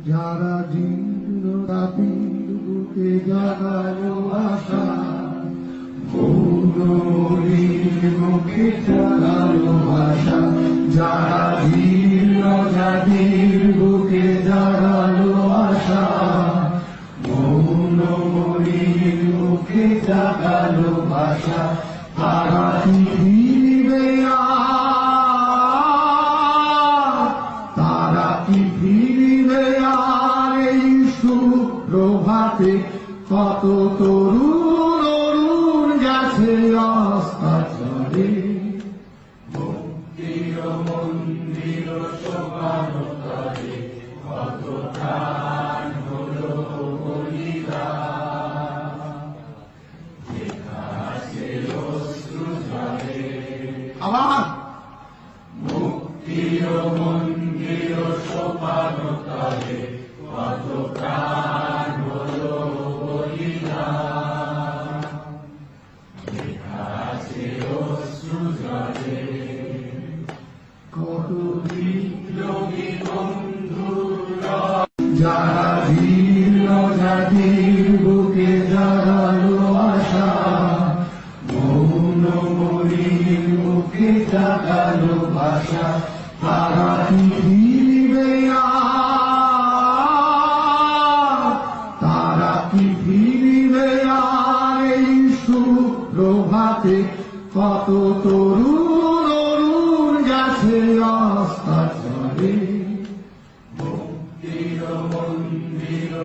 যারা জীর্ণ তাপির বুকে জাগালো আশা, মৌনমলিন মুখে জাগালো আশা। যারা জীর্ণ জাতির বুকে জাগালো আশা, মৌনমলিন মুখে জাগালো আশা। তারা কি ফিরবে আর, তারা কি ফিরবে আর এই সুপ্রভাতে? কত তরুণ অরুণ গেছে অস্তাচলে, মুক্তির মন্দির শোভানতারে কত প্রাণ হলো বলিদান। দেখাছে অশ্রু জলে আবার মুক্তির মন্দির শোভানতারে কত প্রাণ হলো বলিদান। দেখাছে অশ্রু জলে কত বিপ্লবী বন্ধুরা, যারা জীর্ণ জাতির বুকে জাগালো আশা, মৌনমলিন মুখে জাগালো ভাষা। তারা কি ফিরবে আর, তারা কি ফিরবে আর এই সুপ্রভাতে? কত তরুণ